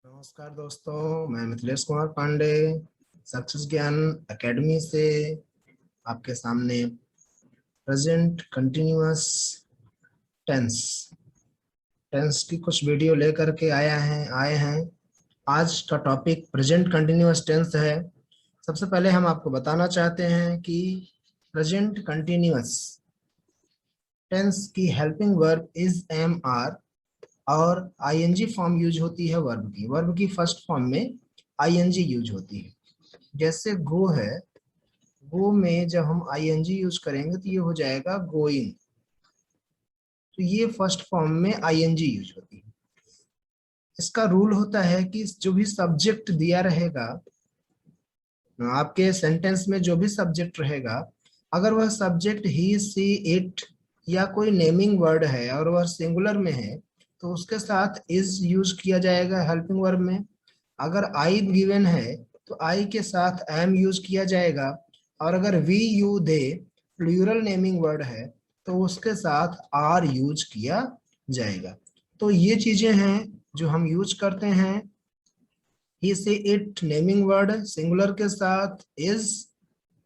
नमस्कार दोस्तों, मैं मिथिलेश कुमार पांडे सक्सेस ज्ञान एकेडमी से आपके सामने प्रेजेंट कंटिन्यूअस टेंस टेंस की कुछ वीडियो लेकर के आए हैं। आज का टॉपिक प्रेजेंट कंटिन्यूअस टेंस है। सबसे पहले हम आपको बताना चाहते हैं कि प्रेजेंट कंटिन्यूअस टेंस की helping verb is am are और आईएनजी फॉर्म यूज होती है वर्ब की फर्स्ट फॉर्म में आईएनजी यूज होती है। जैसे गो है, गो में जब हम आईएनजी यूज करेंगे तो ये हो जाएगा गोइंग। तो ये फर्स्ट फॉर्म में आईएनजी यूज होती है। इसका रूल होता है कि जो भी सब्जेक्ट दिया रहेगा आपके सेंटेंस में, जो भी सब्जेक्ट रहेगा, अगर वह सब्जेक्ट ही सी इट या कोई नेमिंग वर्ड है और वह सिंगुलर में है तो उसके साथ इज यूज किया जाएगा हेल्पिंग वर्ब में। अगर आई गिवन है तो आई के साथ एम यूज किया जाएगा, और अगर we you they plural naming word है तो उसके साथ आर यूज किया जाएगा। तो ये चीजें हैं जो हम यूज करते हैं। ही से इट नेमिंग वर्ड सिंगुलर के साथ इज,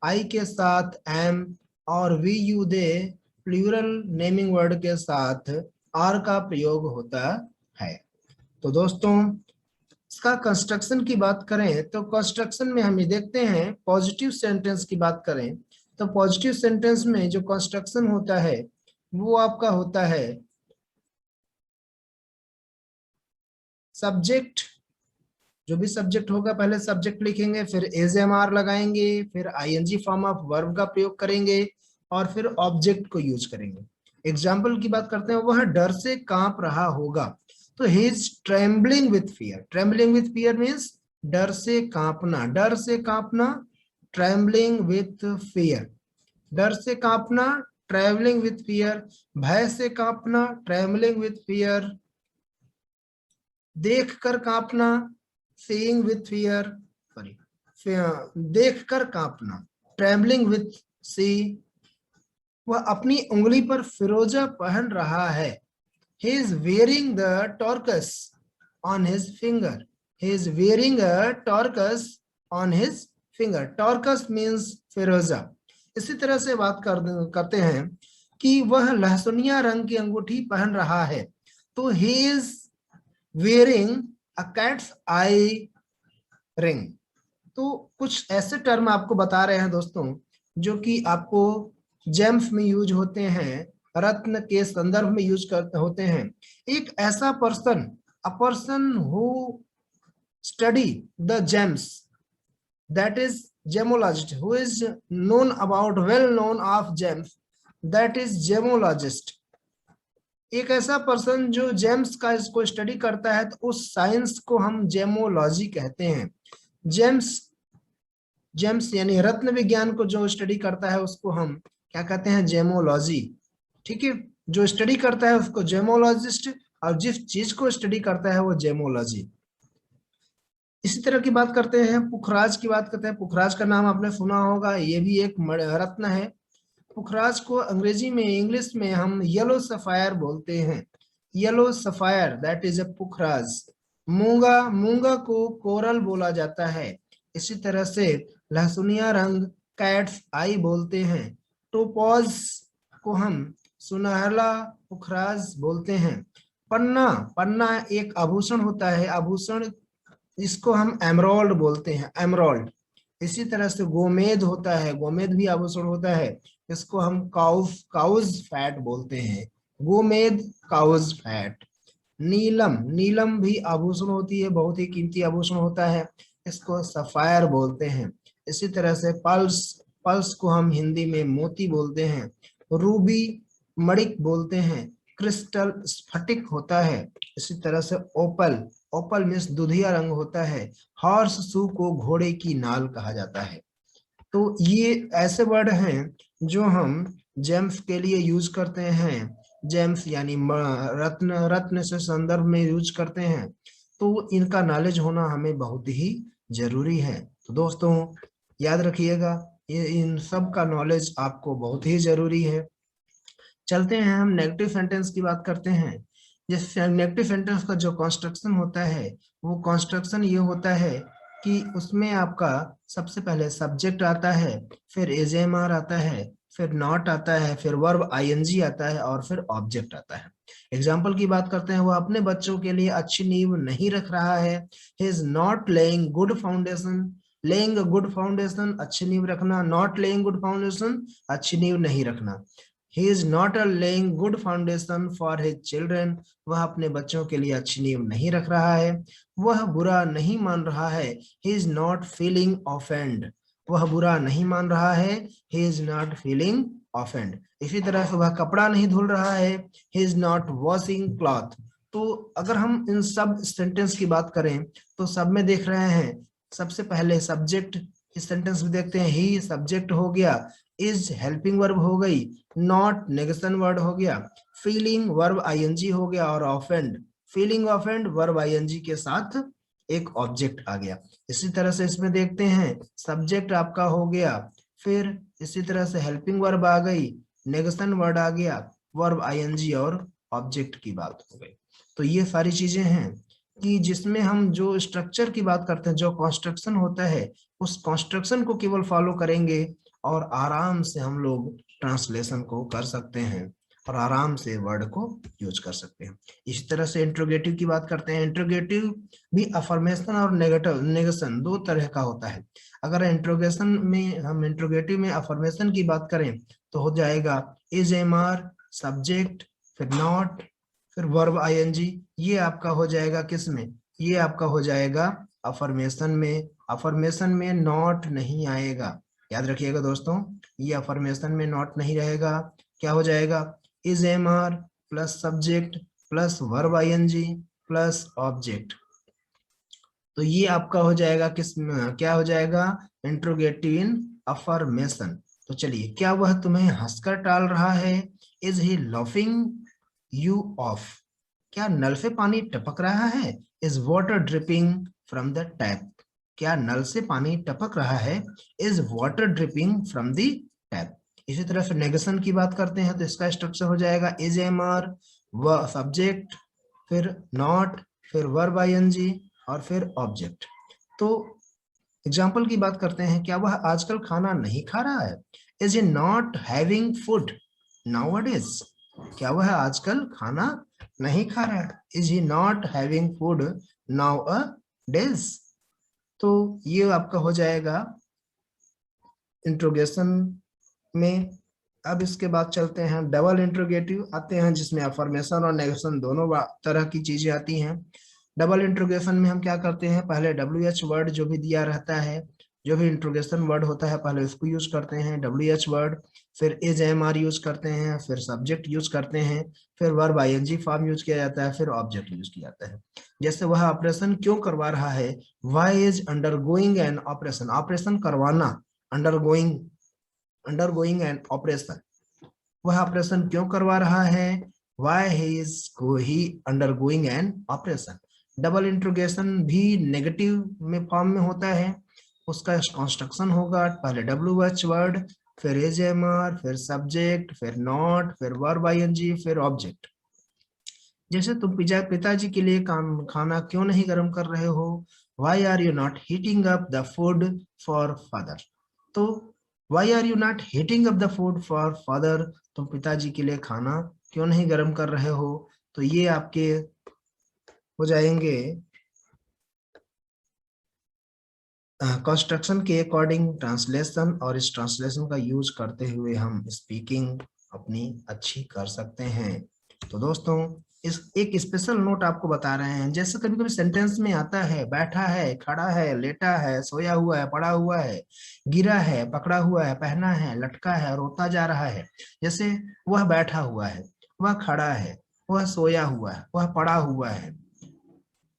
आई के साथ एम, और we you they plural naming word के साथ आर का प्रयोग होता है। तो दोस्तों, इसका कंस्ट्रक्शन की बात करें तो कंस्ट्रक्शन में हम ये देखते हैं, पॉजिटिव सेंटेंस की बात करें तो पॉजिटिव सेंटेंस में जो कंस्ट्रक्शन होता है वो आपका होता है सब्जेक्ट। जो भी सब्जेक्ट होगा पहले सब्जेक्ट लिखेंगे, फिर एज एम आर लगाएंगे, फिर आईएनजी फॉर्म ऑफ वर्ब का प्रयोग करेंगे और फिर ऑब्जेक्ट को यूज करेंगे। एग्जाम्पल की बात करते हैं, वह डर से कांप रहा होगा तो he is trembling with fear. Trembling with fear means डर से कांपना, डर से कांपना, ट्रेम्बलिंग विथ फियर। डर से कांपना, ट्रेवलिंग विथ फियर। भय से कांपना, ट्रेवलिंग विथ फियर। देख कर कांपना, सीइंग विथ फियर, सॉरी, देख कर कांपना, ट्रेवलिंग विथ सी। वह अपनी उंगली पर फिरोजा पहन रहा है। He is wearing the torcus on his finger. He is wearing a torcus on his finger. Torcus means फिरोजा। इसी तरह से बात करते हैं कि वह लहसुनिया रंग की अंगूठी पहन रहा है तो he is wearing a cat's eye ring। तो कुछ ऐसे टर्म आपको बता रहे हैं दोस्तों जो कि आपको जेम्स में यूज होते हैं, रत्न के संदर्भ में यूज करते होते हैं। एक ऐसा person, a person who study the James, that is gemmologist, who is known about, well known of James, that is gemmologist. एक ऐसा पर्सन जो जेम्स का इसको स्टडी करता है तो उस साइंस को हम जेमोलॉजी कहते हैं। जेम्स जेम्स यानी रत्न विज्ञान को जो स्टडी करता है उसको हम क्या कहते हैं, जेमोलॉजी। ठीक है, जो स्टडी करता है उसको जेमोलॉजिस्ट, और जिस चीज को स्टडी करता है वो जेमोलॉजी। इसी तरह की बात करते हैं, पुखराज की बात करते हैं। पुखराज का नाम आपने सुना होगा, ये भी एक रत्न है। पुखराज को अंग्रेजी में, इंग्लिश में हम येलो सफायर बोलते हैं। Yellow sapphire, that is a pukhraj. मूंगा, मूंगा को कोरल बोला जाता है। इसी तरह से लहसुनिया रंग कैट्स आई बोलते हैं। टोपॉज को हम सुनहला पुखराज बोलते हैं। पन्ना, पन्ना एक आभूषण होता है, आभूषण, इसको हम एमरोल्ड बोलते हैं, एमरोल्ड। इसी तरह से गोमेद होता है, गोमेद भी आभूषण होता है, इसको हम काउज फैट बोलते हैं, गोमेद काउज फैट। नीलम, नीलम भी आभूषण होती है, बहुत ही कीमती आभूषण होता है, इसको सफायर बोलते हैं। इसी तरह से पल्स, पल्स को हम हिंदी में मोती बोलते हैं। रूबी मणिक बोलते हैं। क्रिस्टल स्फटिक होता है। इसी तरह से ओपल, ओपल मीन्स दुधिया रंग होता है। हॉर्स शू को घोड़े की नाल कहा जाता है। तो ये ऐसे वर्ड हैं जो हम जेम्स के लिए यूज करते हैं। जेम्स यानी रत्न, रत्न से संदर्भ में यूज करते हैं। तो इनका नॉलेज होना हमें बहुत ही जरूरी है। तो दोस्तों याद रखिएगा, ये इन सब का नॉलेज आपको बहुत ही जरूरी है। चलते हैं हम नेगेटिव सेंटेंस की बात करते हैं। जैसे नेगेटिव सेंटेंस का जो कंस्ट्रक्शन होता है वो कंस्ट्रक्शन ये होता है कि उसमें आपका सबसे पहले सब्जेक्ट आता है, फिर एजेएमआर आता है, फिर नॉट आता है, फिर वर्ब आईएनजी आता है और फिर ऑब्जेक्ट आता है। एग्जाम्पल की बात करते हैं, वो अपने बच्चों के लिए अच्छी नींव नहीं रख रहा है। He is not laying good foundation. Laying good foundation अच्छी नींव रखना, नॉट लेइंग गुड फाउंडेशन अच्छी नींव नहीं रखना। He is not laying good foundation for his children. वह अपने बच्चों के लिए अच्छी नींव नहीं रख रहा है। वह बुरा नहीं मान रहा है। He is not feeling offend. वह बुरा नहीं मान रहा है। He is not feeling offend. इसी तरह से वह कपड़ा नहीं धुल रहा है। He is not washing cloth. तो अगर हम इन सब सेंटेंस की बात करें तो सब में देख रहे हैं, सबसे पहले सब्जेक्ट, इस सेंटेंस में देखते हैं ही सब्जेक्ट हो गया, इज हेल्पिंग वर्ब हो गई, नॉट नेगेशन वर्ड हो गया, फीलिंग वर्ब आईएनजी हो गया और offend, feeling offend verb ING के साथ एक ऑब्जेक्ट आ गया। इसी तरह से इसमें देखते हैं सब्जेक्ट आपका हो गया, फिर इसी तरह से हेल्पिंग वर्ब आ गई, नेगेशन वर्ड आ गया, वर्ब आईएनजी और ऑब्जेक्ट की बात हो गई। तो ये सारी चीजें हैं कि जिसमें हम जो स्ट्रक्चर की बात करते हैं, जो कंस्ट्रक्शन होता है, उस कंस्ट्रक्शन को केवल फॉलो करेंगे और आराम से हम लोग ट्रांसलेशन को कर सकते हैं और आराम से वर्ड को यूज कर सकते हैं। इसी तरह से इंट्रोगेटिव की बात करते हैं। इंट्रोगेटिव भी अफर्मेशन और नेगेटिव नेगेशन दो तरह का होता है। अगर इंट्रोगेशन में हम इंट्रोगेटिव में अफर्मेशन की बात करें तो हो जाएगा इज एमआर, सब्जेक्ट, फिर नॉट, फिर वर्ब आईएनजी। ये आपका हो जाएगा किस में, ये आपका हो जाएगा अफर्मेशन में। अफर्मेशन में नॉट नहीं आएगा, याद रखिएगा दोस्तों, ये अफर्मेशन में नॉट नहीं रहेगा। क्या हो जाएगा, is am are plus subject plus verb ING plus object. तो ये आपका हो जाएगा किस में, क्या हो जाएगा, इंट्रोगेटिव इन अफर्मेशन। तो चलिए, क्या वह तुम्हें हंसकर टाल रहा है, is he laughing you of. क्या नल से पानी टपक रहा है, is water dripping from the tap. क्या नल से पानी टपक रहा है, is water dripping from the tap. इसी तरह से नेगेशन की बात करते हैं तो इसका स्ट्रक्चर हो जाएगा इज एमआर, व सब्जेक्ट, फिर नॉट, फिर वर्ब आईएनजी और फिर ऑब्जेक्ट। तो एग्जाम्पल की बात करते हैं, क्या वह आजकल खाना नहीं खा रहा है, is he not having food nowadays. क्या वह आजकल खाना नहीं खा रहा है, is he not having food nowadays. तो ये आपका हो जाएगा इंट्रोगेशन में। अब इसके बाद चलते हैं डबल इंट्रोगेटिव आते हैं, जिसमें अफर्मेशन और नेगेशन दोनों तरह की चीजें आती हैं। डबल इंट्रोगेशन में हम क्या करते हैं, पहले WH वर्ड जो भी दिया रहता है, जो भी इंट्रोगेशन वर्ड होता है पहले उसको यूज करते हैं WH वर्ड, फिर इज एमआर यूज करते हैं, फिर सब्जेक्ट यूज करते हैं, फिर वर्ब आईएनजी फॉर्म यूज किया जाता है, फिर ऑब्जेक्ट यूज किया जाता है। जैसे वह ऑपरेशन क्यों करवा रहा है, why is undergoing an operation. Operation करवाना, अंडरगोइंग, अंडरगोइंग एन ऑपरेशन। वह ऑपरेशन क्यों करवा रहा है, why he undergoing an operation. Double interrogation भी नेगेटिव में फॉर्म में होता है। उसका कंस्ट्रक्शन होगा पहले WH वर्ड, फिर इज एमआर, फिर सब्जेक्ट, फिर नॉट, फिर वर्ब आईएनजी, फिर ऑब्जेक्ट। जैसे तुम पिताजी के लिए खाना क्यों नहीं गर्म कर रहे हो, why are you not heating up the food for father. तो why are you not heating up the food for father, तुम पिताजी के लिए खाना क्यों नहीं गर्म कर रहे हो। तो ये आपके हो जाएंगे कंस्ट्रक्शन के अकॉर्डिंग ट्रांसलेशन, और इस ट्रांसलेशन का यूज करते हुए हम स्पीकिंग अपनी अच्छी कर सकते हैं। तो दोस्तों, इस एक स्पेशल नोट आपको बता रहे हैं, जैसे कभी कभी सेंटेंस में आता है बैठा है, खड़ा है, लेटा है, सोया हुआ है, पड़ा हुआ है, गिरा है, पकड़ा हुआ है, पहना है, लटका है, रोता जा रहा है। जैसे वह बैठा हुआ है, वह खड़ा है, वह सोया हुआ है, वह पड़ा हुआ है,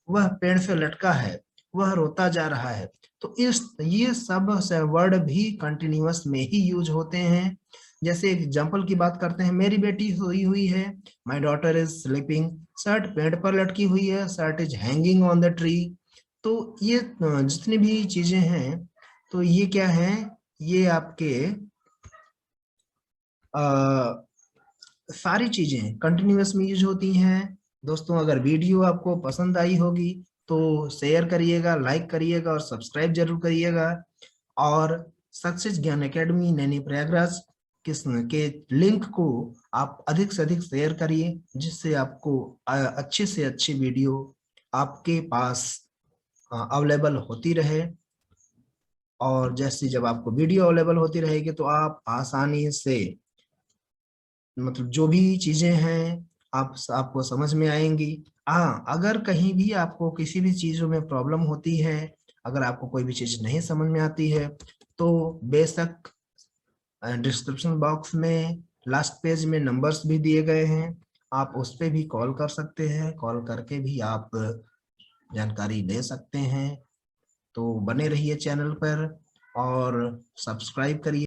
वह पेड़ से लटका है, वह रोता जा रहा है। तो इस ये सब वर्ड भी कंटिन्यूअस में ही यूज होते हैं। जैसे एग्जाम्पल की बात करते हैं, मेरी बेटी सोई हुई है, my daughter is sleeping. Shirt पेड़ पर लटकी हुई है, shirt is hanging on the tree. तो ये जितनी भी चीजें हैं, तो ये क्या है, ये आपके सारी चीजें कंटिन्यूअस में यूज होती हैं। दोस्तों अगर वीडियो आपको पसंद आई होगी तो शेयर करिएगा, लाइक करिएगा और सब्सक्राइब जरूर करिएगा। और सक्सेस ज्ञान एकेडमी नैनी प्रयागराज के लिंक को आप अधिक से अधिक शेयर करिए, जिससे आपको अच्छे से अच्छी वीडियो आपके पास अवेलेबल होती रहे। और जैसे जब आपको वीडियो अवेलेबल होती रहेगी तो आप आसानी से मतलब जो भी चीजें हैं आपको समझ में आएंगी। हाँ, अगर कहीं भी आपको किसी भी चीजों में प्रॉब्लम होती है, अगर आपको कोई भी चीज नहीं समझ में आती है, तो बेशक डिस्क्रिप्शन बॉक्स में लास्ट पेज में नंबर्स भी दिए गए हैं, आप उस पे भी कॉल कर सकते हैं, कॉल करके भी आप जानकारी ले सकते हैं। तो बने रहिए चैनल पर और सब्सक्राइब करिए।